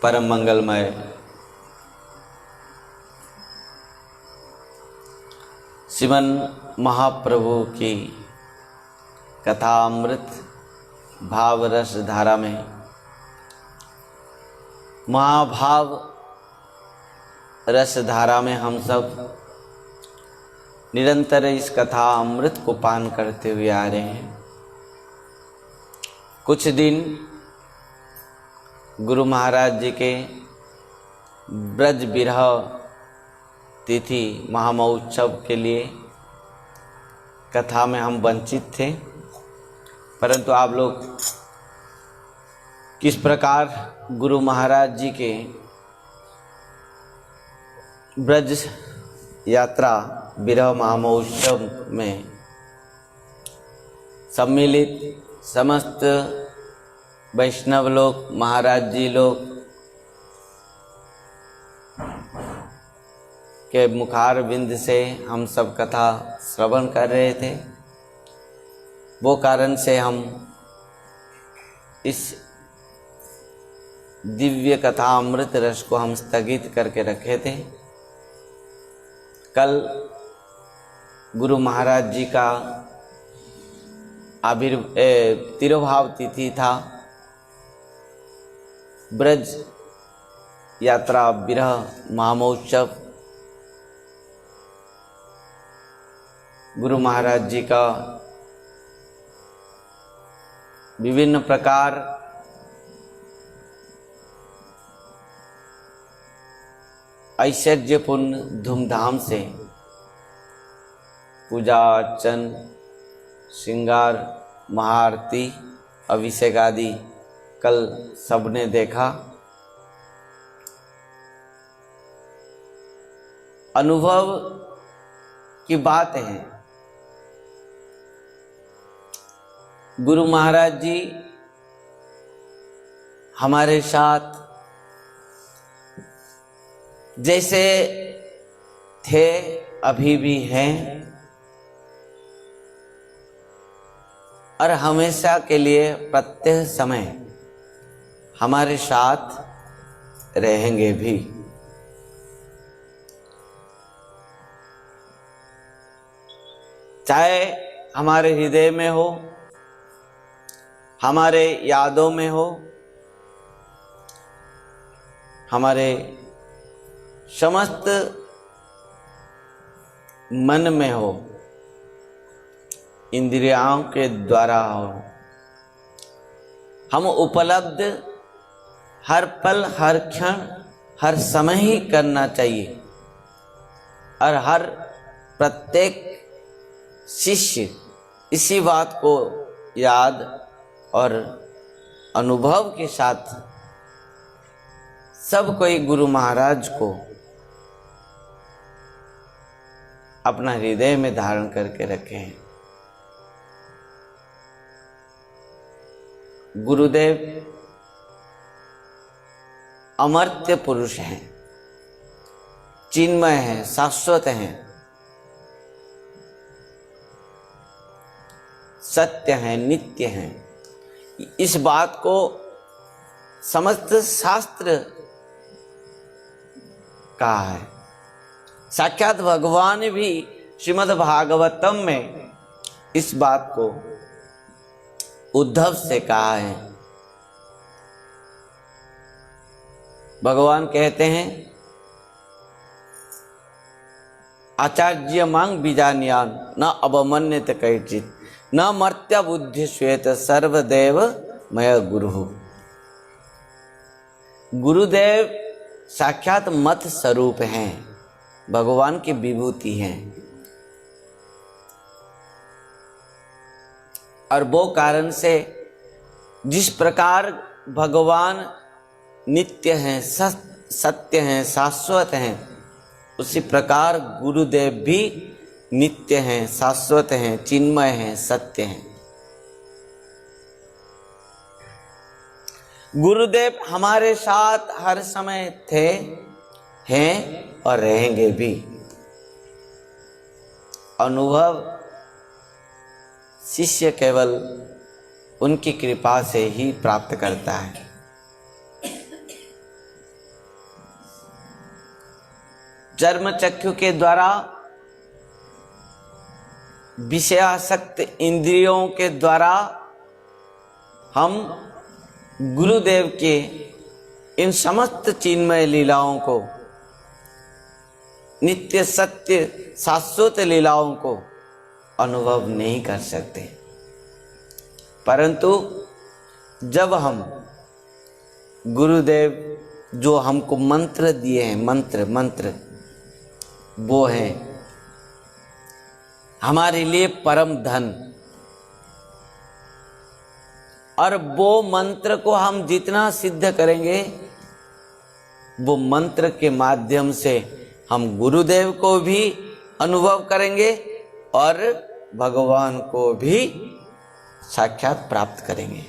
परम मंगलमय श्रीमन महाप्रभु की कथामृत भाव रस धारा में महाभाव रस धारा में हम सब निरंतर इस कथा अमृत को पान करते हुए आ रहे हैं। कुछ दिन गुरु महाराज जी के ब्रज विरह तिथि महामहोत्सव के लिए कथा में हम वंचित थे, परंतु आप लोग किस प्रकार गुरु महाराज जी के ब्रज यात्रा विरह महामहोत्सव में सम्मिलित समस्त वैष्णव लोग, महाराज जी लोग के मुखार बिंद से हम सब कथा श्रवण कर रहे थे। वो कारण से हम इस दिव्य कथा अमृत रस को हम स्थगित करके रखे थे। कल गुरु महाराज जी का तिरुभाव तिथि था। ब्रज यात्रा विरह महामहोत्सव गुरु महाराज जी का विभिन्न प्रकार ऐश्वर्यपूर्ण धूमधाम से पूजा अर्चन श्रृंगार महाआरती अभिषेक आदि कल सबने देखा। अनुभव की बात है, गुरु महाराज जी हमारे साथ जैसे थे अभी भी हैं और हमेशा के लिए प्रत्येक समय हमारे साथ रहेंगे भी। चाहे हमारे हृदय में हो, हमारे यादों में हो, हमारे समस्त मन में हो, इंद्रियों के द्वारा हो, हम उपलब्ध हर पल हर क्षण हर समय ही करना चाहिए। और हर प्रत्येक शिष्य इसी बात को याद और अनुभव के साथ सब कोई गुरु महाराज को अपना हृदय में धारण करके रखे हैं। गुरुदेव अमर्त्य पुरुष हैं, चिन्मय हैं, शाश्वत हैं, सत्य हैं, नित्य हैं। इस बात को समस्त शास्त्र कहा है। साक्षात भगवान भी श्रीमद् भागवतम में इस बात को उद्धव से कहा है। भगवान कहते हैं, आचार्य मांग बीजान्यान न अवमन्यते कैचित न मर्त्य बुद्धि श्वेत सर्वदेव मय गुरु। गुरुदेव साक्षात मत स्वरूप हैं, भगवान की विभूति हैं। और वो कारण से जिस प्रकार भगवान नित्य हैं, सत्य हैं, शाश्वत हैं, उसी प्रकार गुरुदेव भी नित्य हैं, शाश्वत हैं, चिन्मय हैं, सत्य हैं। गुरुदेव हमारे साथ हर समय थे, हैं और रहेंगे भी। अनुभव शिष्य केवल उनकी कृपा से ही प्राप्त करता है। चर्म चक्षु के द्वारा, विषयासक्त इंद्रियों के द्वारा हम गुरुदेव के इन समस्त चिन्मय लीलाओं को, नित्य सत्य शाश्वत लीलाओं को अनुभव नहीं कर सकते। परंतु जब हम गुरुदेव जो हमको मंत्र दिए हैं, मंत्र वो है हमारे लिए परम धन, और वो मंत्र को हम जितना सिद्ध करेंगे, वो मंत्र के माध्यम से हम गुरुदेव को भी अनुभव करेंगे और भगवान को भी साक्षात प्राप्त करेंगे।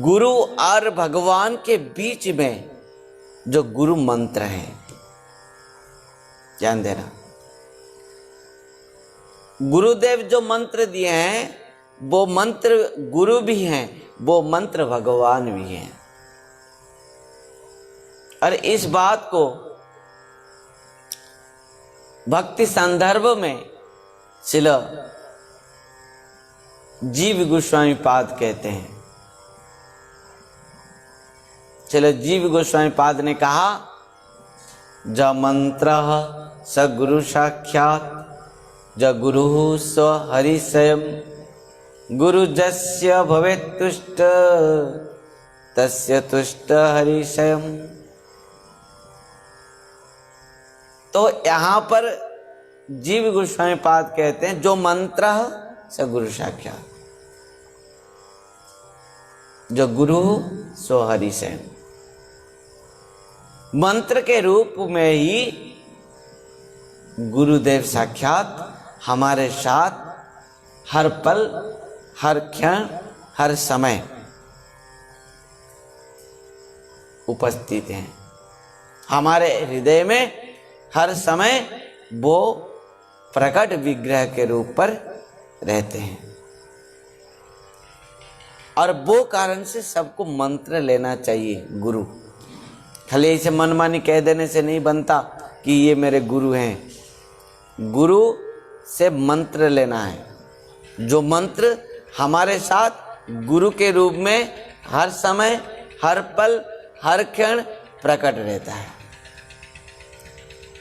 गुरु और भगवान के बीच में जो गुरु मंत्र है, ध्यान देना, गुरुदेव जो मंत्र दिए हैं वो मंत्र गुरु भी हैं, वो मंत्र भगवान भी हैं। और इस बात को भक्ति संदर्भ में श्रील जीव गोस्वामी पाद कहते हैं। श्रील जीव गोस्वामी पाद ने कहा, ज मंत्र स गुरु साक्षात, ज गुरु स्व हरि स्वयं, गुरु जस्य भवेत् तुष्ट तस्य तुष्ट हरि स्वयं। तो यहाँ पर जीव गोस्वामी पाद कहते हैं, जो मंत्र स गुरु साक्षात, जो गुरु सो हरि स्वयं। मंत्र के रूप में ही गुरुदेव साक्षात हमारे साथ हर पल, हर क्षण, हर समय उपस्थित हैं। हमारे हृदय में हर समय वो प्रकट विग्रह के रूप पर रहते हैं, और वो कारण से सबको मंत्र लेना चाहिए। गुरु खाली ऐसे मनमानी कह देने से नहीं बनता कि ये मेरे गुरु हैं। गुरु से मंत्र लेना है, जो मंत्र हमारे साथ गुरु के रूप में हर समय, हर पल, हर क्षण प्रकट रहता है।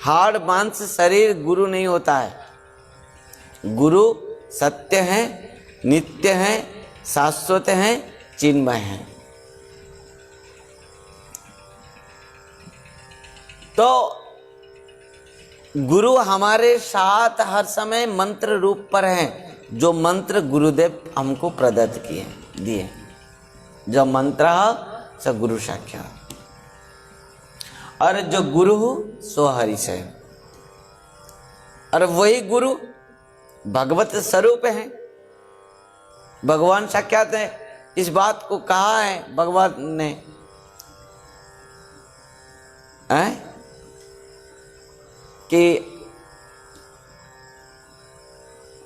हाड़ मांस शरीर गुरु नहीं होता है। गुरु सत्य है, नित्य है, शाश्वत है, चिन्मय है। तो गुरु हमारे साथ हर समय मंत्र रूप पर हैं, जो मंत्र गुरुदेव हमको प्रदत्त किए दिए। जो मंत्र स गुरु साक्षात, और जो गुरु सो हरि स्वयं, और वही गुरु भगवत स्वरूप है, भगवान साक्षात है। इस बात को कहा है भगवान ने, कि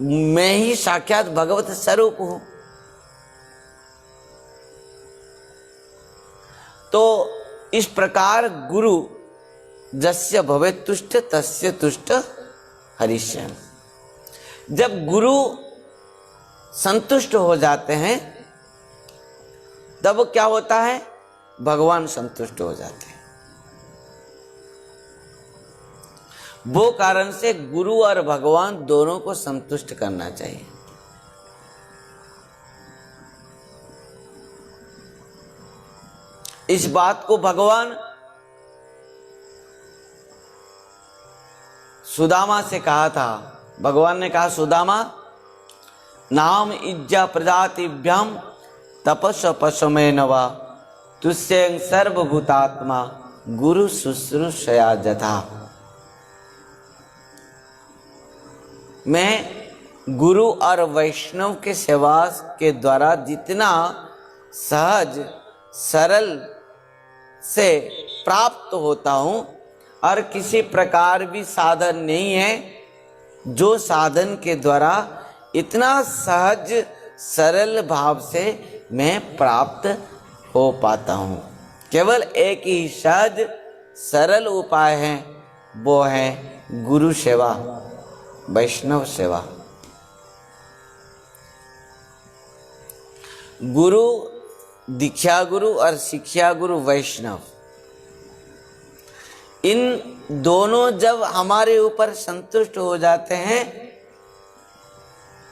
मैं ही साक्षात भगवत स्वरूप हूं। तो इस प्रकार गुरु जस्य भवेत् तुष्ट तस्य तुष्ट हरि स्वयं। जब गुरु संतुष्ट हो जाते हैं तब क्या होता है, भगवान संतुष्ट हो जाते हैं। वो कारण से गुरु और भगवान दोनों को संतुष्ट करना चाहिए। इस बात को भगवान सुदामा से कहा था। भगवान ने कहा, सुदामा नाम इज्जा प्रजातिभ्याम तपस पशुमे नवा तुष्यं सर्वभूतात्मा गुरु शुश्रूषया जथा। मैं गुरु और वैष्णव के सेवा के द्वारा जितना सहज सरल से प्राप्त होता हूँ, और किसी प्रकार भी साधन नहीं है जो साधन के द्वारा इतना सहज सरल भाव से मैं प्राप्त हो पाता हूँ। केवल एक ही सहज सरल उपाय है वो है गुरु सेवा, वैष्णव सेवा। गुरु, दीक्षा गुरु और शिक्षा गुरु वैष्णव, इन दोनों जब हमारे ऊपर संतुष्ट हो जाते हैं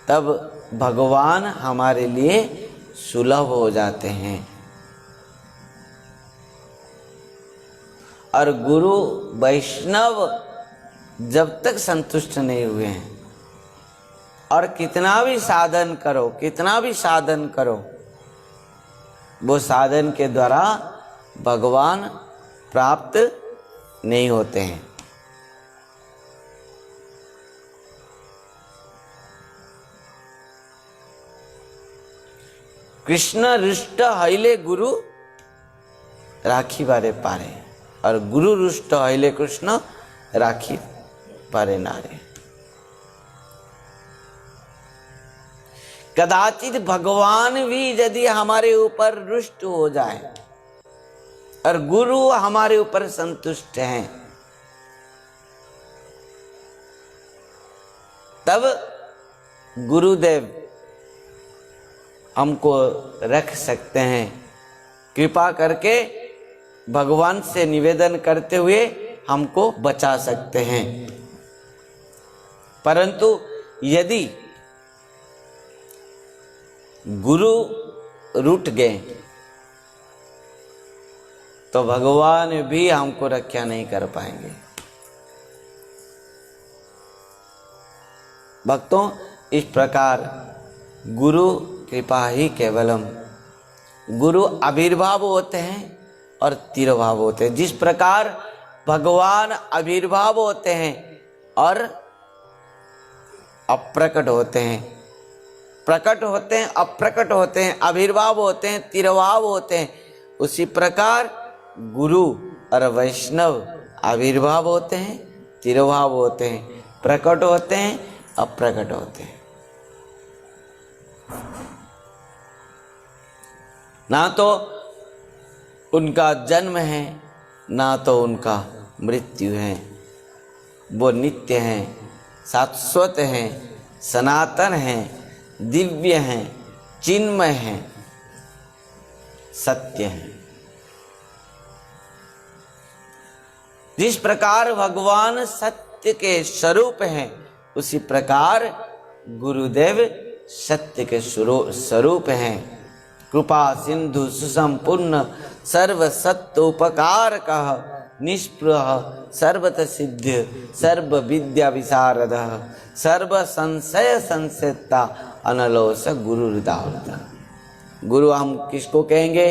तब भगवान हमारे लिए सुलभ हो जाते हैं। और गुरु वैष्णव जब तक संतुष्ट नहीं हुए हैं, और कितना भी साधन करो, कितना भी साधन करो, वो साधन के द्वारा भगवान प्राप्त नहीं होते हैं। कृष्ण रुष्ट हईले गुरु राखी बारे पारे, और गुरु रुष्ट हईले कृष्ण राखी पारे नारे। कदाचित भगवान भी यदि हमारे ऊपर रुष्ट हो जाए और गुरु हमारे ऊपर संतुष्ट हैं, तब गुरुदेव हमको रख सकते हैं। कृपा करके भगवान से निवेदन करते हुए हमको बचा सकते हैं। परंतु यदि गुरु रूठ गए तो भगवान भी हमको रक्षा नहीं कर पाएंगे। भक्तों, इस प्रकार गुरु कृपा ही केवलम, गुरु आविर्भाव होते हैं और तिरोभाव होते हैं। जिस प्रकार भगवान आविर्भाव होते हैं और अप्रकट होते हैं, प्रकट होते हैं, अप्रकट होते हैं, आविर्भाव होते हैं, तिरोभाव होते हैं, उसी प्रकार गुरु और वैष्णव आविर्भाव होते हैं, तिरोभाव होते हैं, प्रकट होते हैं, अप्रकट होते हैं। ना तो उनका जन्म है, ना तो उनका मृत्यु है। वो नित्य हैं, शाश्वत हैं, सनातन हैं, दिव्य हैं, चिन्मय हैं, सत्य हैं। जिस प्रकार भगवान सत्य के स्वरूप हैं, उसी प्रकार गुरुदेव सत्य के स्वरूप हैं। कृपा सिंधु सुसंपूर्ण सर्व सत्य उपकार कह, निष्पृह सर्वत सिद्ध सर्व विद्या विशारद, सर्व संशय संशयता अनलोस गुरु हृदय। गुरु हम किसको कहेंगे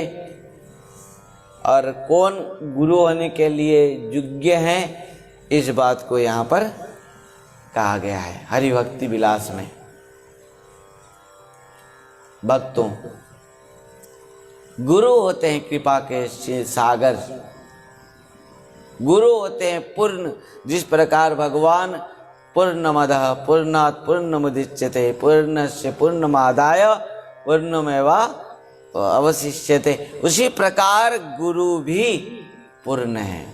और कौन गुरु होने के लिए योग्य हैं, इस बात को यहाँ पर कहा गया है हरि भक्ति विलास में। भक्तों, गुरु होते हैं कृपा के सागर, गुरु होते हैं पूर्ण। जिस प्रकार भगवान पूर्णमदः पूर्णात् पूर्णमुदच्यते पूर्णस्य पूर्णमादाय पूर्णमेवा अवशिष्यते, उसी प्रकार गुरु भी पूर्ण है।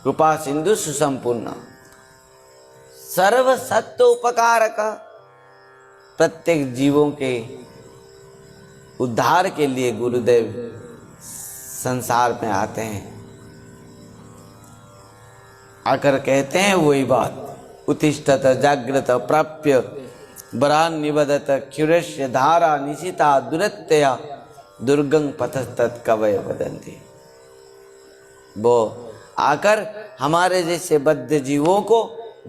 कृपा सिंधु सुसंपूर्ण सर्व सत्य उपकारक, प्रत्येक जीवों के उद्धार के लिए गुरुदेव संसार में आते हैं। आकर कहते हैं वही बात, उत्तिष्ठत जागृत प्राप्य वरान निबदत क्षुरस्य धारा निशिता दुरत्यया दुर्गं पथस्तत् कवय वदन्ति। वो आकर हमारे जैसे बद्ध जीवों को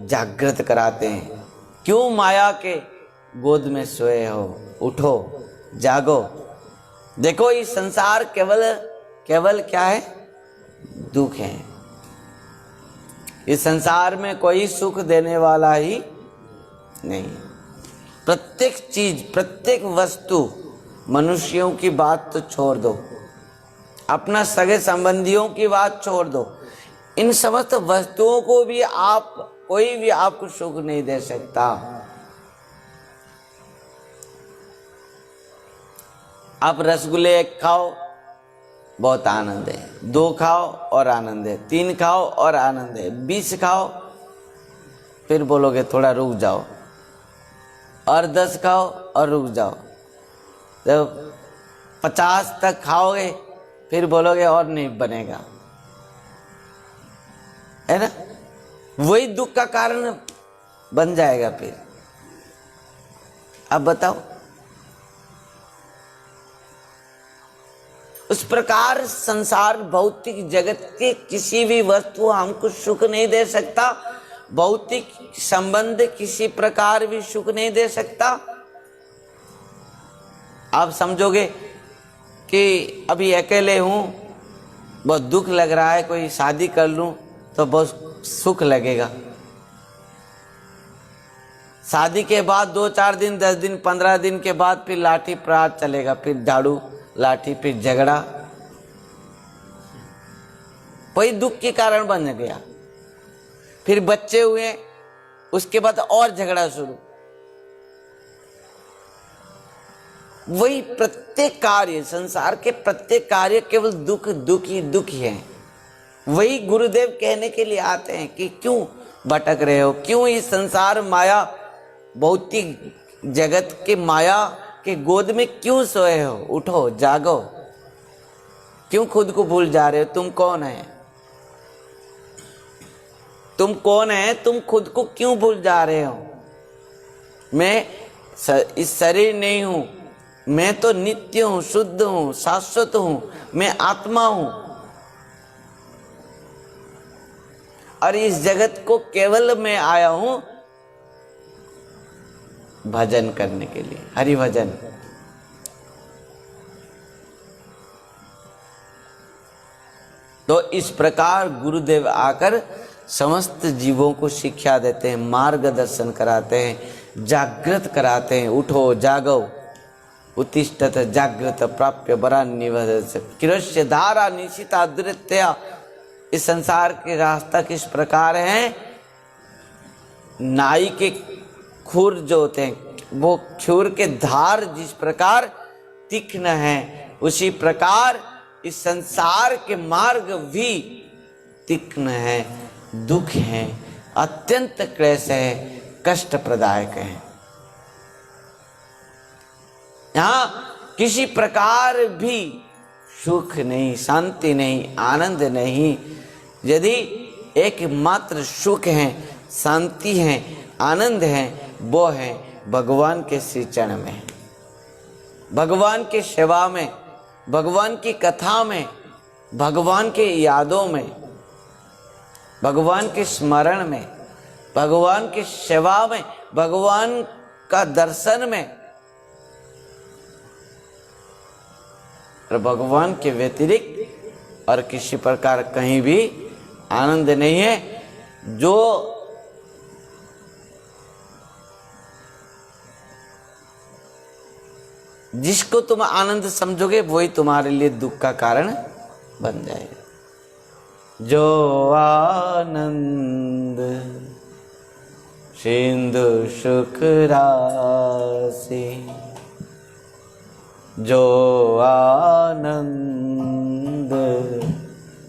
जागृत कराते हैं। क्यों माया के गोद में सोए हो, उठो जागो। देखो ये संसार केवल क्या है, दुख है। इस संसार में कोई सुख देने वाला ही नहीं। प्रत्येक चीज, प्रत्येक वस्तु, मनुष्यों की बात तो छोड़ दो, अपना सगे संबंधियों की बात छोड़ दो, इन समस्त वस्तुओं को भी कोई भी आपको सुख नहीं दे सकता। आप रसगुल्ले खाओ, बहुत आनंद है। 2 खाओ और आनंद है, 3 खाओ और आनंद है, 20 खाओ फिर बोलोगे थोड़ा रुक जाओ, और 10 खाओ और रुक जाओ। जब 50 तक खाओगे फिर बोलोगे और नहीं बनेगा, है ना? वही दुख का कारण बन जाएगा फिर। अब बताओ, उस प्रकार संसार भौतिक जगत के किसी भी वस्तु हमको सुख नहीं दे सकता, भौतिक संबंध किसी प्रकार भी सुख नहीं दे सकता। आप समझोगे कि अभी अकेले हूं, बहुत दुख लग रहा है, कोई शादी कर लूं तो बहुत सुख लगेगा। शादी के बाद 2-4 दिन, 10 दिन, 15 दिन के बाद फिर लाठी प्रहार चलेगा, फिर झाड़ू लाठी, फिर झगड़ा, वही दुख के कारण बन गया। फिर बच्चे हुए, उसके बाद और झगड़ा शुरू। वही प्रत्येक कार्य, संसार के प्रत्येक कार्य केवल दुख दुख ही दुख ही है। वही गुरुदेव कहने के लिए आते हैं कि क्यों भटक रहे हो, क्यों इस संसार माया भौतिक जगत के माया के गोद में क्यों सोए हो, उठो जागो, क्यों खुद को भूल जा रहे हो? तुम कौन है? तुम कौन है? तुम खुद को क्यों भूल जा रहे हो? मैं इस शरीर नहीं हूं, मैं तो नित्य हूं, शुद्ध हूं, शाश्वत हूं, मैं आत्मा हूं। और इस जगत को केवल मैं आया हूं भजन करने के लिए, हरि भजन। तो इस प्रकार गुरुदेव आकर समस्त जीवों को शिक्षा देते हैं, मार्गदर्शन कराते हैं, जागृत कराते हैं। उठो जागो, उत्तिष्ठत जागृत प्राप्य वरान्निवदत् किरस्य धारा निशिता दृत्या। इस संसार के रास्ता किस प्रकार है? नाई के खुर जो होते हैं, वो खुर के धार जिस प्रकार तीक्ष्ण है, उसी प्रकार इस संसार के मार्ग भी तीक्ष्ण है, दुख है, अत्यंत क्लेश है, कष्ट प्रदायक है। यहां किसी प्रकार भी सुख नहीं, शांति नहीं, आनंद नहीं। यदि एकमात्र सुख है, शांति है, आनंद है, वो है भगवान के श्री चरण में, भगवान की सेवा में, भगवान की कथा में, भगवान के यादों में, भगवान के स्मरण में, भगवान की सेवा में, भगवान का दर्शन में। और भगवान के व्यतिरिक्त और किसी प्रकार कहीं भी आनंद नहीं है। जो जिसको तुम आनंद समझोगे वही तुम्हारे लिए दुख का कारण बन जाएगा। जो आनंद सिंधु सुख राशि, जो आनंद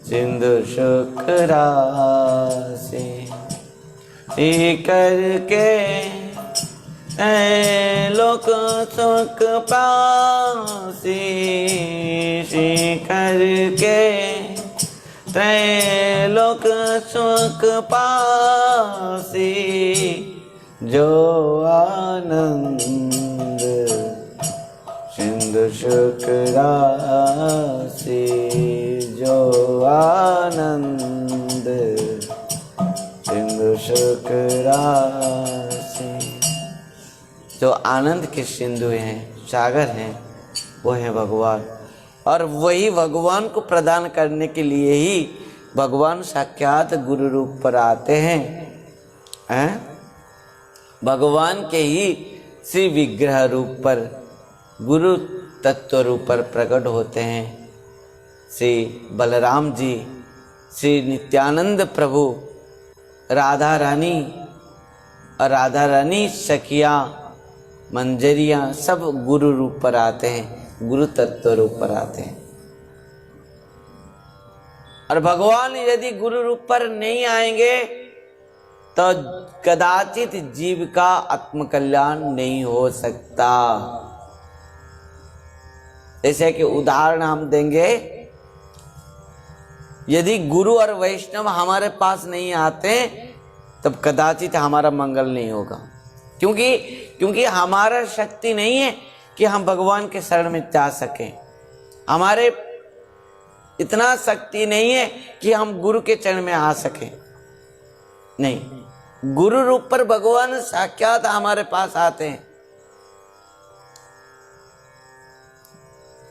सिंधु सुख राशि, करके लोक सुख पासी, करके लोक सुख पासी, जो आनंद सिंधु सुख राशि, जो आनंद सिंधु सुख राशि। जो आनंद के सिंधु हैं, सागर हैं, वो है भगवान। और वही भगवान को प्रदान करने के लिए ही भगवान साक्षात गुरु रूप पर आते हैं। भगवान के ही श्री विग्रह रूप पर, गुरु तत्व रूप पर प्रकट होते हैं। श्री बलराम जी, श्री नित्यानंद प्रभु, राधा रानी और राधा रानी सखिया, मंजरियाँ, सब गुरु रूप पर आते हैं, गुरु तत्व रूप पर आते हैं। और भगवान यदि गुरु रूप पर नहीं आएंगे तो कदाचित जीव का आत्मकल्याण नहीं हो सकता। जैसे कि उदाहरण हम देंगे, यदि गुरु और वैष्णव हमारे पास नहीं आते तब कदाचित हमारा मंगल नहीं होगा। क्योंकि हमारा शक्ति नहीं है कि हम भगवान के शरण में जा सकें। हमारे इतना शक्ति नहीं है कि हम गुरु के चरण में आ सकें। नहीं, गुरु रूप पर भगवान साक्षात हमारे पास आते हैं।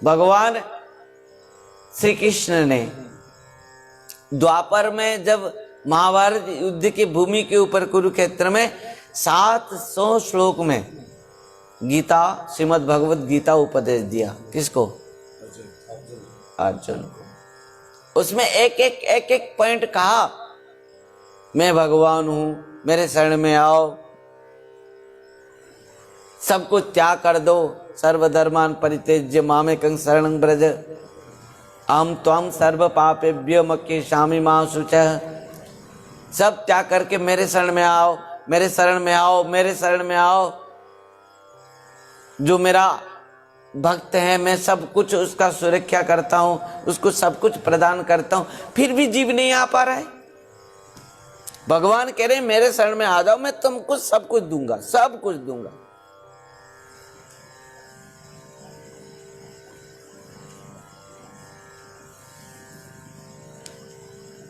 भगवान श्री कृष्ण ने द्वापर में जब महाभारत युद्ध की भूमि के ऊपर कुरुक्षेत्र में 700 श्लोक में गीता, श्रीमद् भगवत गीता उपदेश दिया। किसको? अर्जुन को। उसमें एक पॉइंट कहा, मैं भगवान हूं, मेरे शरण में आओ, सब कुछ त्याग कर दो, सर्वधर्मान परित्यज्य मामेकं शरणं व्रज, अहं त्वां सर्व पापेभ्यो मोक्षयिष्यामि मा शुचः। सब त्याग करके मेरे शरण में आओ, मेरे शरण में आओ, मेरे शरण में आओ। जो मेरा भक्त है मैं सब कुछ उसका सुरक्षा करता हूं, उसको सब कुछ प्रदान करता हूं, फिर भी जीव नहीं आ पा रहा है। भगवान कह रहे हैं मेरे शरण में आ जाओ, मैं तुमको सब कुछ दूंगा, सब कुछ दूंगा।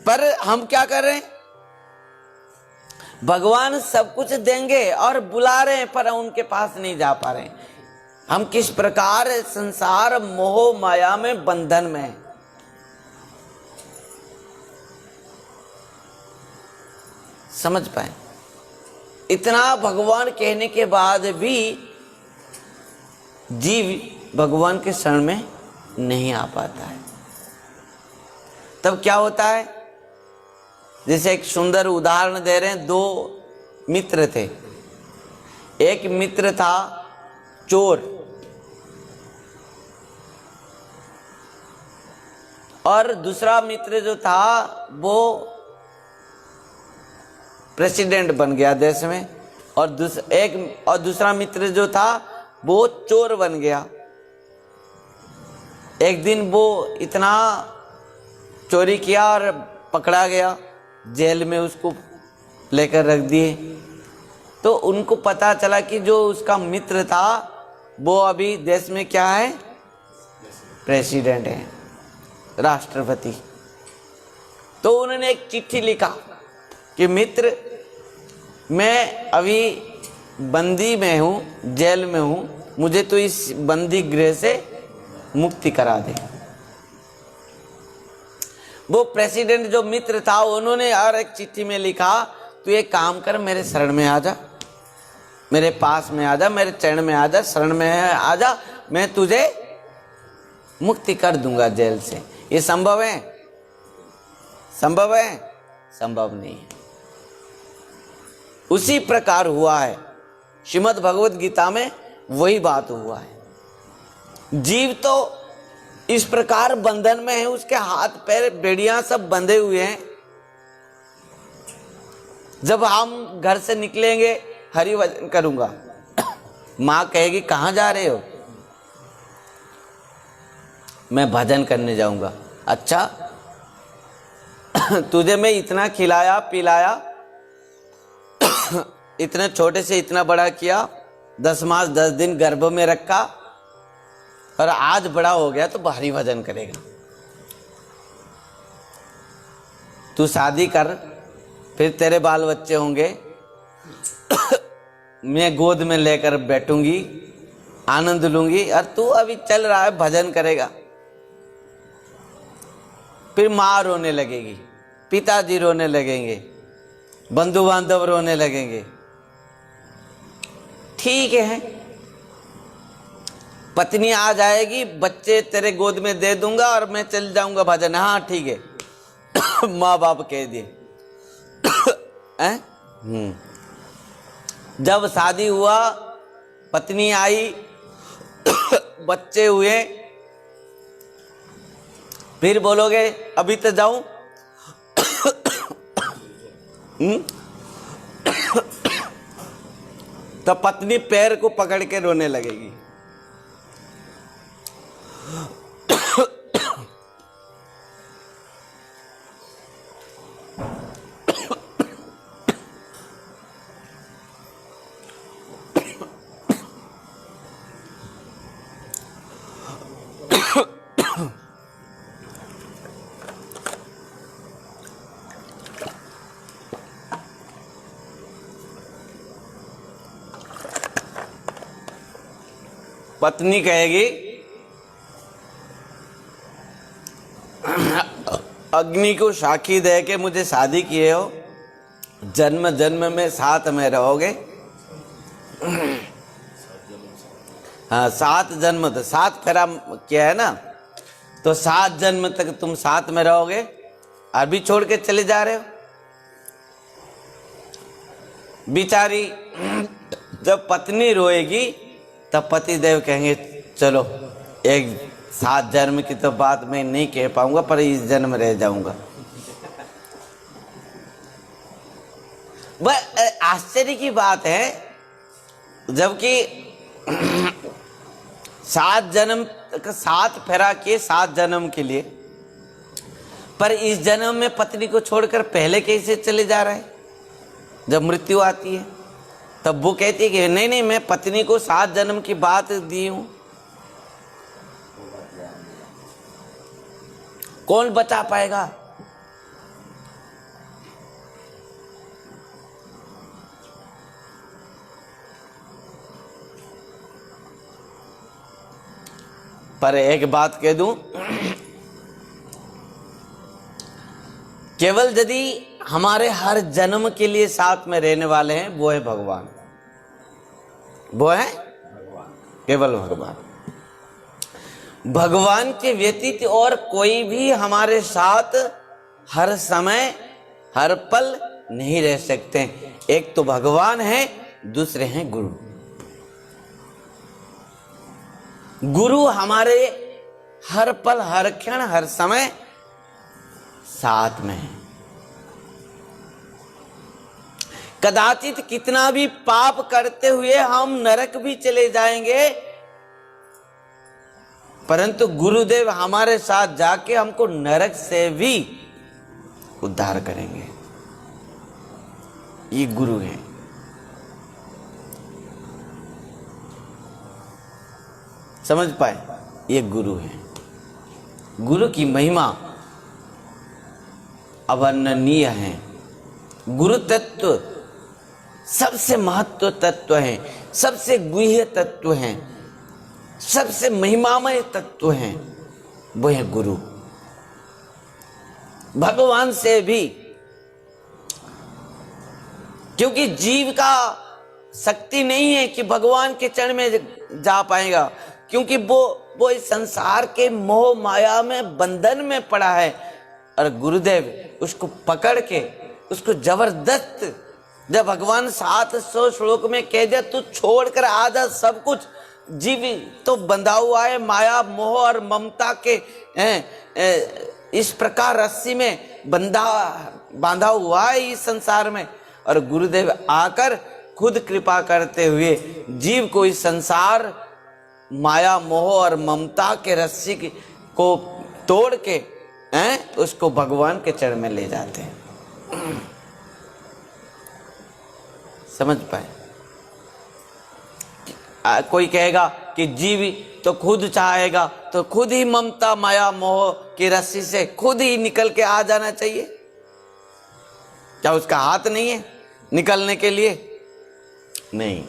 पर हम क्या कर रहे हैं? भगवान सब कुछ देंगे और बुला रहे हैं पर उनके पास नहीं जा पा रहे हैं। हम किस प्रकार संसार मोह माया में बंधन में हैं। समझ पाए? इतना भगवान कहने के बाद भी जीव भगवान के शरण में नहीं आ पाता है। तब क्या होता है? जैसे एक सुंदर उदाहरण दे रहे हैं। 2 मित्र थे। एक मित्र था चोर और दूसरा मित्र जो था वो प्रेसिडेंट बन गया देश में, और दूसरा मित्र जो था वो चोर बन गया। एक दिन वो इतना चोरी किया और पकड़ा गया, जेल में उसको लेकर रख दिए। तो उनको पता चला कि जो उसका मित्र था वो अभी देश में क्या है? प्रेसिडेंट है, राष्ट्रपति। तो उन्होंने एक चिट्ठी लिखा कि मित्र, मैं अभी बंदी में हूँ, जेल में हूँ, मुझे तो इस बंदी गृह से मुक्ति करा दे। वो प्रेसिडेंट जो मित्र था उन्होंने और एक चिट्ठी में लिखा, तू एक काम कर, मेरे शरण में आ जा, मेरे पास में आ जा, मेरे चरण में आ जा, शरण में आ जा, मैं तुझे मुक्ति कर दूंगा जेल से। ये संभव है? संभव है? संभव नहीं है। उसी प्रकार हुआ है। श्रीमद् भगवत गीता में वही बात हुआ है। जीव तो इस प्रकार बंधन में है, उसके हाथ पैर बेड़ियां सब बंधे हुए हैं। जब हम घर से निकलेंगे, हरि भजन करूंगा, माँ कहेगी कहाँ जा रहे हो? मैं भजन करने जाऊंगा। अच्छा, तुझे मैं इतना खिलाया पिलाया, इतने छोटे से इतना बड़ा किया, 10 मास 10 दिन गर्भ में रखा, और आज बड़ा हो गया तो हरि भजन करेगा। तू शादी कर, फिर तेरे बाल बच्चे होंगे, मैं गोद में लेकर बैठूंगी, आनंद लूंगी, और तू अभी चल रहा है भजन करेगा। फिर माँ रोने लगेगी, पिताजी रोने लगेंगे, बंधु बांधव रोने लगेंगे। ठीक है, पत्नी आ जाएगी, बच्चे तेरे गोद में दे दूंगा और मैं चल जाऊंगा भजन। हाँ ठीक है, माँ बाप कह दिए। जब शादी हुआ, पत्नी आई, बच्चे हुए, फिर बोलोगे अभी तो जाऊं? तो पत्नी पैर को पकड़ के रोने लगेगी। पत्नी कहेगी अग्नि को साक्षी दे के मुझे शादी किए हो, जन्म जन्म में साथ में रहोगे। हाँ, 7 जन्म, तो 7 फेरा किया है ना, तो 7 जन्म तक तुम साथ में रहोगे, अभी छोड़ के चले जा रहे हो। बेचारी जब पत्नी रोएगी तब पति देव कहेंगे चलो, एक 7 जन्म की तो बात मैं नहीं कह पाऊंगा, पर इस जन्म रह जाऊंगा। वह आश्चर्य की बात है, जबकि 7 जन्म, 7 फेरा किए 7 जन्म के लिए, पर इस जन्म में पत्नी को छोड़कर पहले कैसे चले जा रहे हैं। जब मृत्यु आती है तब वो कहती है कि नहीं नहीं, मैं पत्नी को 7 जन्म की बात दी हूं। कौन बचा पाएगा? पर एक बात कह दूं, केवल यदि हमारे हर जन्म के लिए साथ में रहने वाले हैं, वो है भगवान, वो है केवल भगवान। भगवान के व्यतीत और कोई भी हमारे साथ हर समय हर पल नहीं रह सकते। एक तो भगवान है, दूसरे हैं गुरु। गुरु हमारे हर पल हर क्षण हर समय साथ में है। कदाचित कितना भी पाप करते हुए हम नरक भी चले जाएंगे, परंतु गुरुदेव हमारे साथ जाके हमको नरक से भी उद्धार करेंगे। ये गुरु है। समझ पाए? ये गुरु है। गुरु की महिमा अवर्णनीय है। गुरु तत्व सबसे महत्व तत्व है, सबसे गुह्य तत्व है, सबसे महिमामय तत्व है, वो है गुरु। भगवान से भी, क्योंकि जीव का शक्ति नहीं है कि भगवान के चरण में जा पाएगा, क्योंकि वो इस संसार के मोह माया में बंधन में पड़ा है। और गुरुदेव उसको पकड़ के उसको जबरदस्त, जब भगवान 700 श्लोक में कह दिया तू छोड़ कर आ जा सब कुछ, जीव तो बंधा हुआ है माया मोह और ममता के इस प्रकार रस्सी में बांधा हुआ है इस संसार में। और गुरुदेव आकर खुद कृपा करते हुए जीव को इस संसार माया मोह और ममता के रस्सी को तोड़ के उसको भगवान के चरण में ले जाते हैं। समझ पाए? कोई कहेगा कि जीव तो खुद चाहेगा तो खुद ही ममता माया मोह की रस्सी से खुद ही निकल के आ जाना चाहिए। क्या उसका हाथ नहीं है निकलने के लिए? नहीं,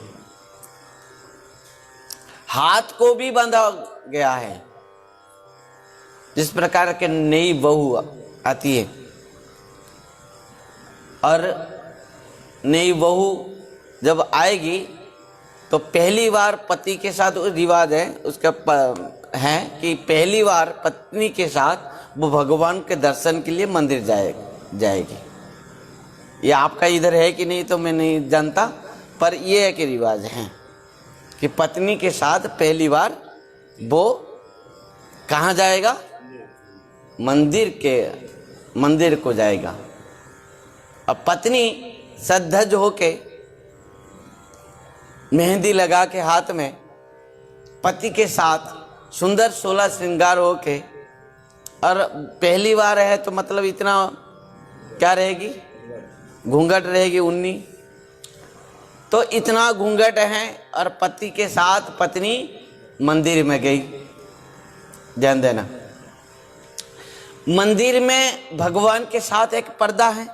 हाथ को भी बांधा गया है। जिस प्रकार के नई बहू आती है और नई बहू जब आएगी तो पहली बार पति के साथ रिवाज है उसका है कि पहली बार पत्नी के साथ वो भगवान के दर्शन के लिए मंदिर जाएगी। ये आपका इधर है कि नहीं तो मैं नहीं जानता, पर ये है कि रिवाज है कि पत्नी के साथ पहली बार वो कहाँ जाएगा? मंदिर को जाएगा। अब पत्नी सद्धज होके मेहंदी लगा के हाथ में पति के साथ सुंदर 16 श्रृंगार होके, और पहली बार है तो मतलब इतना क्या रहेगी, घूंघट रहेगी, उन्नी, तो इतना घूंघट है, और पति के साथ पत्नी मंदिर में गई। ध्यान देना, मंदिर में भगवान के साथ एक पर्दा है,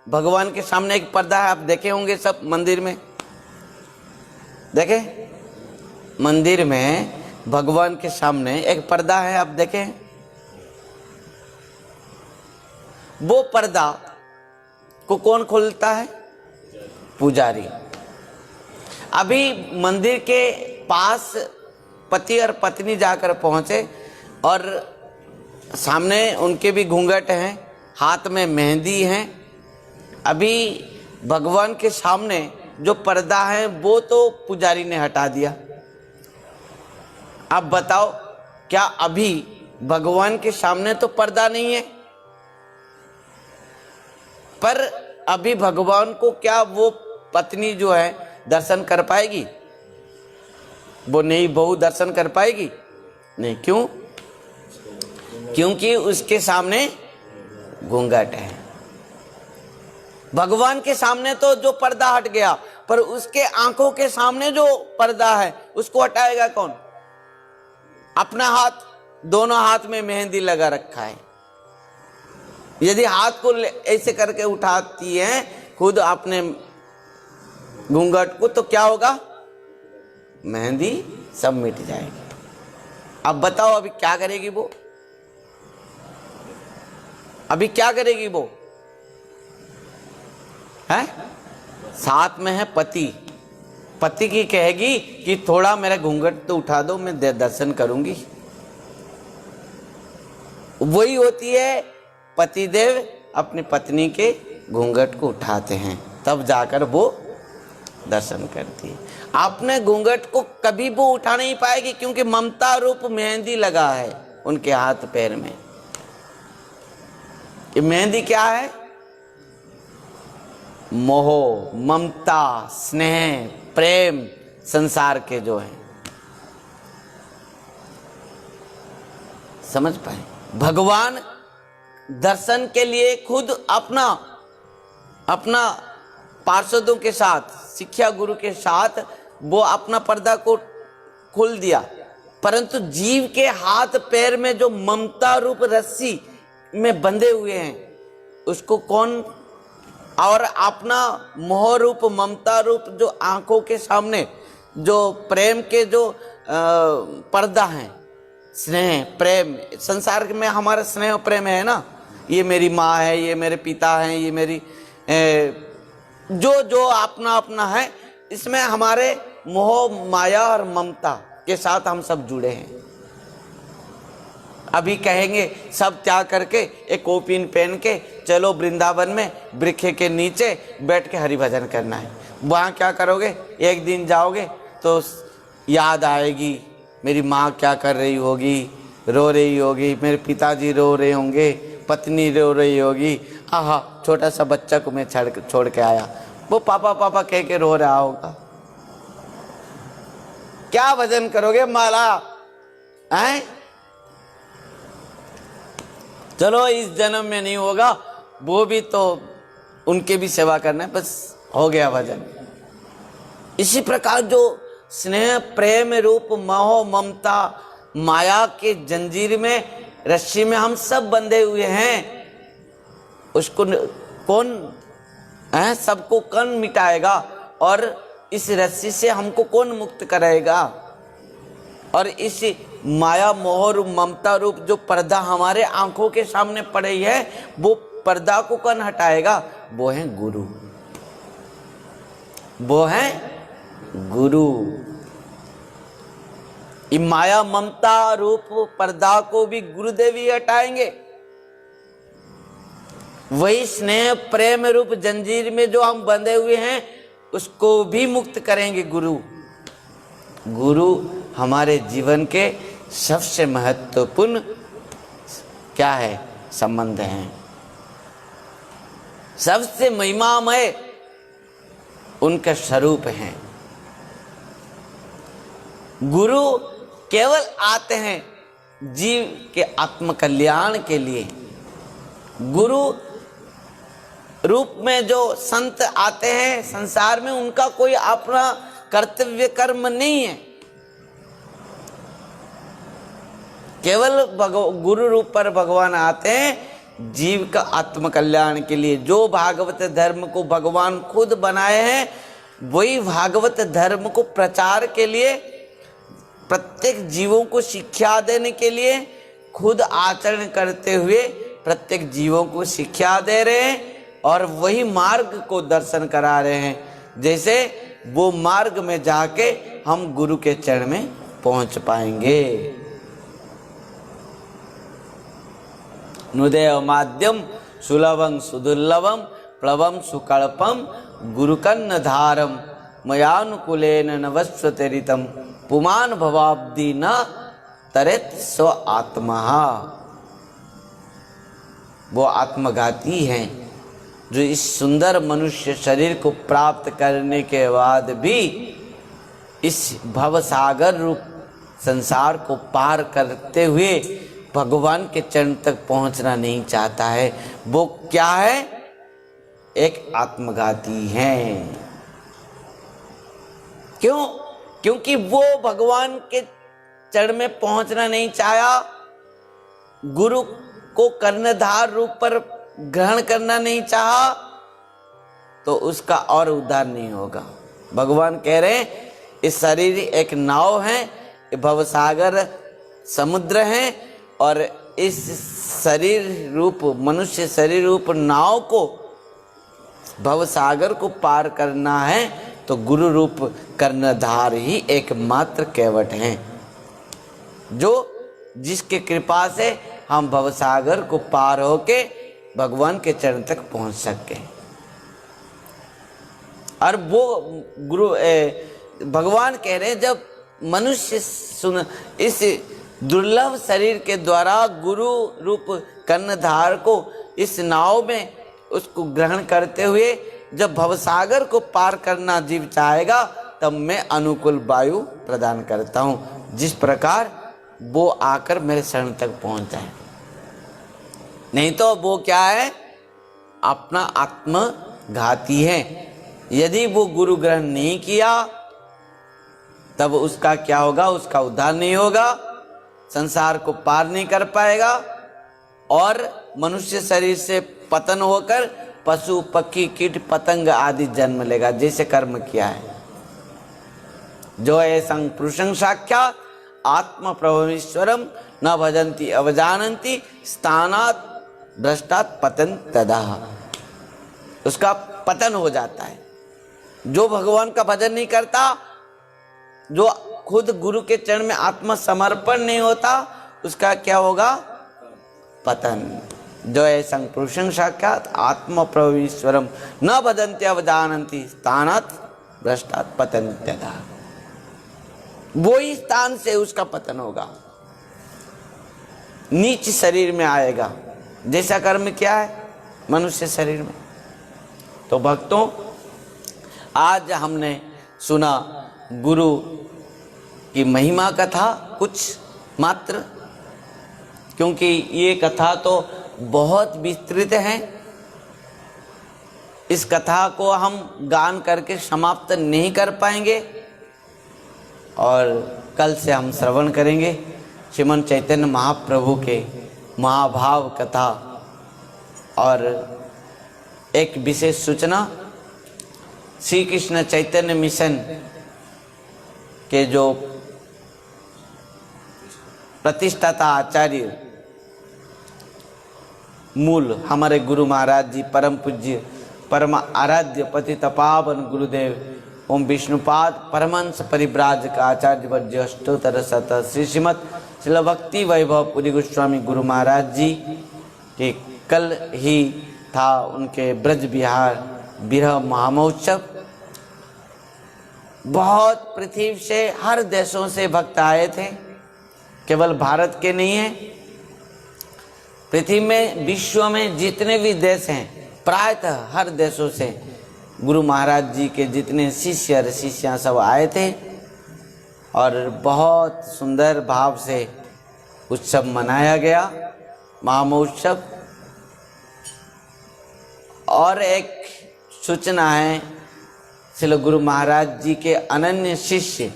भगवान के सामने एक पर्दा है। आप देखे होंगे सब मंदिर में, देखे मंदिर में भगवान के सामने एक पर्दा है, आप देखें। वो पर्दा को कौन खोलता है? पुजारी। अभी मंदिर के पास पति और पत्नी जाकर पहुंचे, और सामने उनके भी घूंघट हैं, हाथ में मेहंदी है। अभी भगवान के सामने जो पर्दा है वो तो पुजारी ने हटा दिया। अब बताओ, क्या अभी भगवान के सामने तो पर्दा नहीं है, पर अभी भगवान को क्या वो पत्नी जो है दर्शन कर पाएगी? वो नई बहू दर्शन कर पाएगी? नहीं। क्यों? क्योंकि उसके सामने घूंघट है। भगवान के सामने तो जो पर्दा हट गया, पर उसके आंखों के सामने जो पर्दा है उसको हटाएगा कौन? अपना हाथ, दोनों हाथ में मेहंदी लगा रखा है। यदि हाथ को ऐसे करके उठाती है खुद अपने घूंघट को, तो क्या होगा? मेहंदी सब मिट जाएगी। अब बताओ अभी क्या करेगी वो? अभी क्या करेगी वो? है साथ में है पति, पति की कहेगी कि थोड़ा मेरा घूंघट तो उठा दो, मैं दर्शन करूंगी। वही होती है, पतिदेव अपनी पत्नी के घूंघट को उठाते हैं, तब जाकर वो दर्शन करती है। आपने घूंघट को कभी वो उठा नहीं पाएगी, क्योंकि ममता रूप मेहंदी लगा है उनके हाथ पैर में। ये मेहंदी क्या है? मोह, ममता, स्नेह, प्रेम, संसार के जो है। समझ पाए? भगवान दर्शन के लिए खुद अपना पार्षदों के साथ, शिक्षा गुरु के साथ वो अपना पर्दा को खोल दिया, परंतु जीव के हाथ पैर में जो ममता रूप रस्सी में बंधे हुए हैं उसको कौन, और अपना मोह रूप, ममता रूप जो आंखों के सामने जो प्रेम के जो पर्दा है, स्नेह प्रेम, संसार में हमारा स्नेह प्रेम है ना, ये मेरी माँ है, ये मेरे पिता हैं, ये मेरी जो अपना अपना है, इसमें हमारे मोह माया और ममता के साथ हम सब जुड़े हैं। अभी कहेंगे सब त्याग करके एक कोपिन पहन के चलो वृंदावन में वृक्ष के नीचे बैठ के हरि भजन करना है। वहाँ क्या करोगे? एक दिन जाओगे तो याद आएगी, मेरी माँ क्या कर रही होगी, रो रही होगी, मेरे पिताजी रो रहे होंगे, पत्नी रो रही होगी, आहा छोटा सा बच्चा को मैं छोड़ के आया, वो पापा पापा कह के रो रहा होगा। क्या भजन करोगे? माला हैं? चलो इस जन्म में नहीं होगा, वो भी तो उनके भी सेवा करना है, बस हो गया भजन। इसी प्रकार जो स्नेह प्रेम रूप मोह ममता माया के जंजीर में, रस्सी में हम सब बंधे हुए हैं, उसको कौन है? सबको कौन मिटाएगा? और इस रस्सी से हमको कौन मुक्त कराएगा? और इस माया मोह रूप ममता रूप जो पर्दा हमारे आंखों के सामने पड़ी है, वो पर्दा को कौन हटाएगा? वो है गुरु, वो है गुरु। ये माया ममता रूप पर्दा को भी गुरुदेव ही हटाएंगे। वही स्नेह प्रेम रूप जंजीर में जो हम बंधे हुए हैं उसको भी मुक्त करेंगे गुरु। गुरु हमारे जीवन के सबसे महत्वपूर्ण क्या है? संबंध हैं। सबसे महिमामय उनका स्वरूप है। गुरु केवल आते हैं जीव के आत्म कल्याण के लिए। गुरु रूप में जो संत आते हैं संसार में, उनका कोई अपना कर्तव्य कर्म नहीं है। केवल गुरु रूप पर भगवान आते हैं जीव का आत्म कल्याण के लिए। जो भागवत धर्म को भगवान खुद बनाए हैं, वही भागवत धर्म को प्रचार के लिए, प्रत्येक जीवों को शिक्षा देने के लिए, खुद आचरण करते हुए प्रत्येक जीवों को शिक्षा दे रहे हैं और वही मार्ग को दर्शन करा रहे हैं। जैसे वो मार्ग में जाके हम गुरु के चरण में पहुंच पाएंगे। नुदेव माध्यम सुलभं सुदुर्लभम प्लवम सुकल्पम गुरुकन्न धारम मयानुकूलेन नवस्वतरितम पुमान भवाब्दि न तरेत स्व आत्मा। वो आत्मघाती हैं जो इस सुंदर मनुष्य शरीर को प्राप्त करने के बाद भी इस भवसागर रूप संसार को पार करते हुए भगवान के चरण तक पहुंचना नहीं चाहता है। वो क्या है? एक आत्मघाती हैं। क्यों? क्योंकि वो भगवान के चरण में पहुंचना नहीं चाहा, गुरु को कर्णधार रूप पर ग्रहण करना नहीं चाहा, तो उसका और उद्धार नहीं होगा। भगवान कह रहे हैं इस शरीर एक नाव है, भवसागर समुद्र है, और इस शरीर रूप मनुष्य शरीर रूप नाव को भवसागर को पार करना है तो गुरु रूप कर्णधार ही एकमात्र कैवट हैं, जो जिसके कृपा से हम भवसागर को पार होके भगवान के चरण तक पहुंच सके। और वो गुरु भगवान कह रहे हैं जब मनुष्य सुन इस दुर्लभ शरीर के द्वारा गुरु रूप कर्णधार को इस नाव में उसको ग्रहण करते हुए जब भवसागर को पार करना जीव चाहेगा, तब मैं अनुकूल वायु प्रदान करता हूँ, जिस प्रकार वो आकर मेरे शरण तक पहुँच जाए। नहीं तो वो क्या है? अपना आत्मघाती है। यदि वो गुरु ग्रहण नहीं किया तब उसका क्या होगा? उसका उद्धार नहीं होगा, संसार को पार नहीं कर पाएगा और मनुष्य शरीर से पतन होकर पशु पक्षी कीट पतंग आदि जन्म लेगा, जैसे कर्म किया है। जो ऐसं पुरुषं साक्षात् आत्म प्रभवेश्वरम न भजन्ति अवजानन्ति स्थानात् भ्रष्टात् पतन तदा। उसका पतन हो जाता है। जो भगवान का भजन नहीं करता, जो खुद गुरु के चरण में आत्मसमर्पण नहीं होता, उसका क्या होगा? पतन। जो ऐसं पुरुषं साक्षात् आत्म प्रभवेश्वरम न भजन्ति अवजानन्ति स्थानात् भ्रष्टात् पतन तदा। वो ही स्थान से उसका पतन होगा, नीच शरीर में आएगा, जैसा कर्म क्या है मनुष्य शरीर में। तो भक्तों, आज हमने सुना गुरु की महिमा कथा कुछ मात्र, क्योंकि ये कथा तो बहुत विस्तृत है। इस कथा को हम गान करके समाप्त नहीं कर पाएंगे और कल से हम श्रवण करेंगे श्रीमन चैतन्य महाप्रभु के महाभाव कथा। और एक विशेष सूचना, श्री कृष्ण चैतन्य मिशन के जो प्रतिष्ठाता आचार्य मूल हमारे गुरु महाराज जी, परम पूज्य परम आराध्य पतित पावन गुरुदेव ओम विष्णुपाद परमहंस परिव्राजक आचार्य वर्य अष्टोत्तर शत श्री श्रीमद श्रील भक्ति वैभव पुरी गोस्वामी गुरु महाराज जी के कल ही था उनके ब्रज विहार विरह महामहोत्सव। बहुत पृथ्वी से हर देशों से भक्त आए थे, केवल भारत के नहीं है। पृथ्वी में विश्व में जितने भी देश हैं प्रायतः हर देशों से गुरु महाराज जी के जितने शिष्य और शिष्यां सब आए थे और बहुत सुंदर भाव से उत्सव मनाया गया, महामहोत्सव। और एक सूचना है, श्री गुरु महाराज जी के अनन्य शिष्य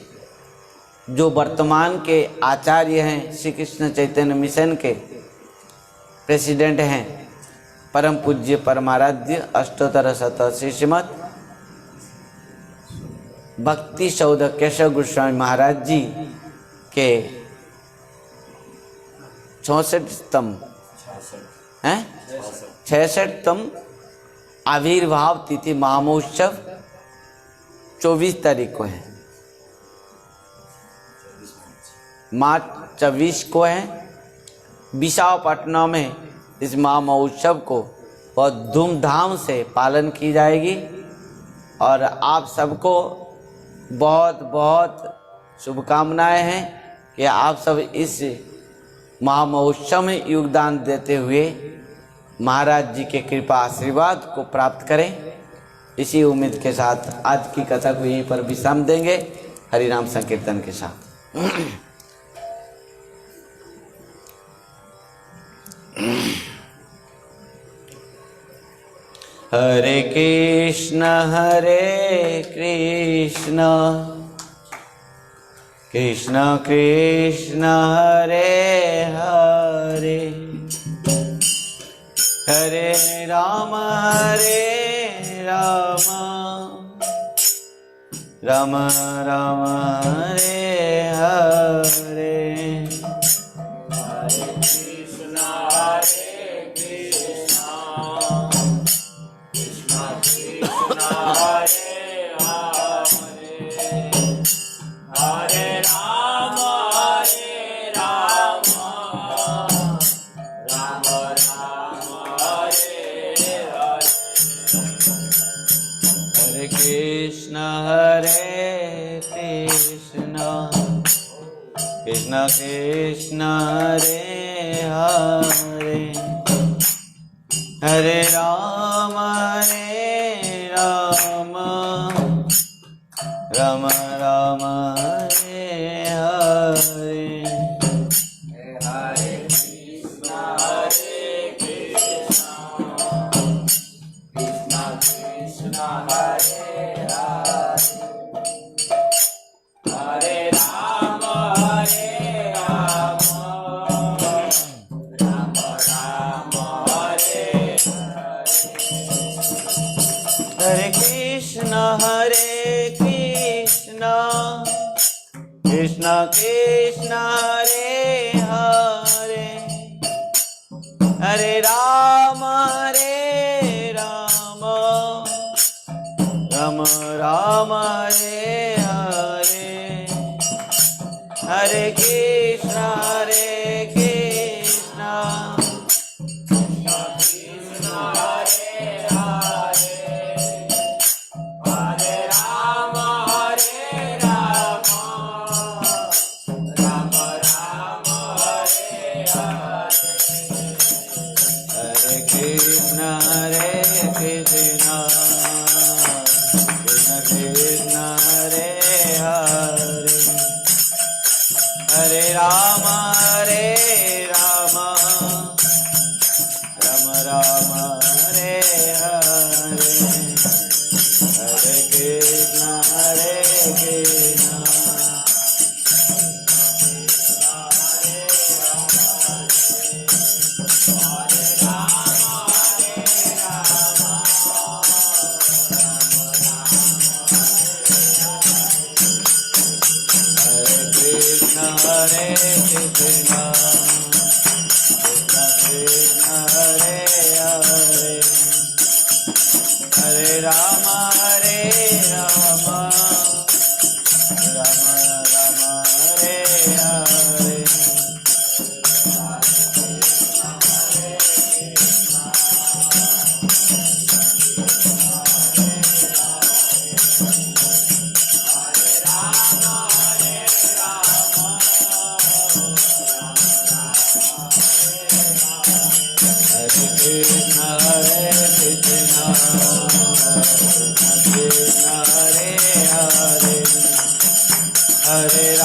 जो वर्तमान के आचार्य हैं, श्री कृष्ण चैतन्य मिशन के प्रेसिडेंट हैं, परम पूज्य परमाराध्य अष्टोत्तर शत श्रीमद भक्ति सौध केशव गोस्वामी महाराज जी के 66तम आविर्भाव तिथि महामहोत्सव 24 तारीख को है, मार्च 24 को है। विशाखापट्टनम में इस महामहोत्सव को बहुत धूमधाम से पालन की जाएगी और आप सबको बहुत बहुत शुभकामनाएं हैं कि आप सब इस महामहोत्सव में योगदान देते हुए महाराज जी के कृपा आशीर्वाद को प्राप्त करें। इसी उम्मीद के साथ आज की कथा को यहीं पर विश्राम देंगे, हरिनाम संकीर्तन के साथ। हरे कृष्ण कृष्ण कृष्ण हरे हरे, हरे राम राम राम हरे हरे। कृष्ण कृष्ण हरे हरे, हरे राम राम राम हरे हरे। हरे कृष्ण कृष्ण कृष्ण हरे हरे, हरे राम हरे कृष्ण कृष्ण कृष्ण हरे हरे, हरे राम राम राम हरे हरे, हरे कृष्ण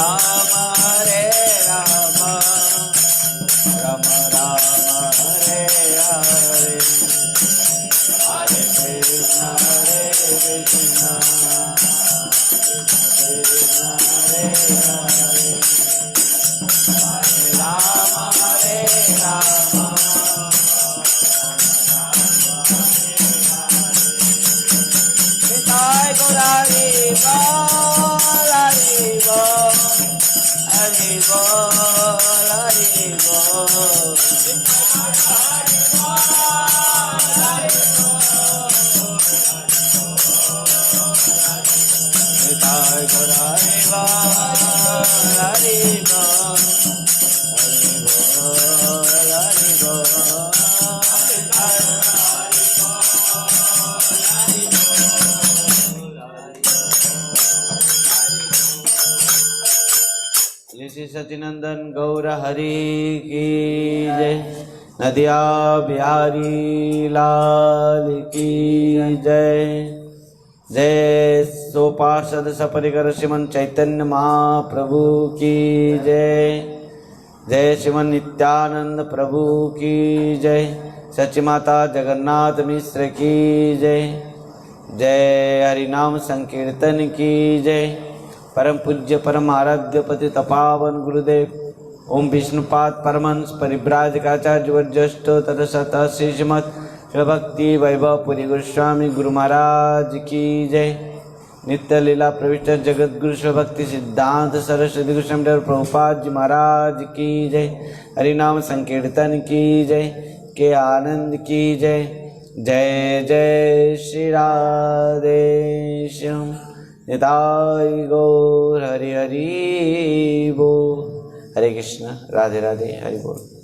राम हरे राम राम राम हरे हरे हरे कृष्ण कृष्ण हरे हरे राम हरे राम निताय गौर हरि बोल हरि बोल हरि बोल हरि बोल निताय गौर हरि बोल हरि बोल हरि बोल हरि बोल श्री सचिनंदन गौर हरि की जय। नदिया बिहारी लाल की जय। जय सो पार्षद सपरिकर श्रीमन चैतन्य महाप्रभु की जय। जय श्रीमन नित्यानंद प्रभु की जय। सच माता जगन्नाथ मिश्र की जय। जय हरिनाम संकीर्तन की जय। परम पूज्य परम आराध्य पति तपावन गुरुदेव ओम विष्णुपाद परमहंस परिव्राजकाचार्य वर्ज्येष्ठ तदसत श्री श्रीमद भक्ति वैभव पुरी गोस्वामी गुरु महाराज की जय। नित्य लीला प्रविष्ट जगत गुरु श्री भक्ति सिद्धांत सरस्वती गोस्वामी प्रभुपाद जी महाराज की जय। हरिनाम संकीर्तन की जय। के आनंद की जय। जय जय श्री राधे श्याम निताय गौर हरि हरि बोल। हरे कृष्ण राधे राधे हरि बोल।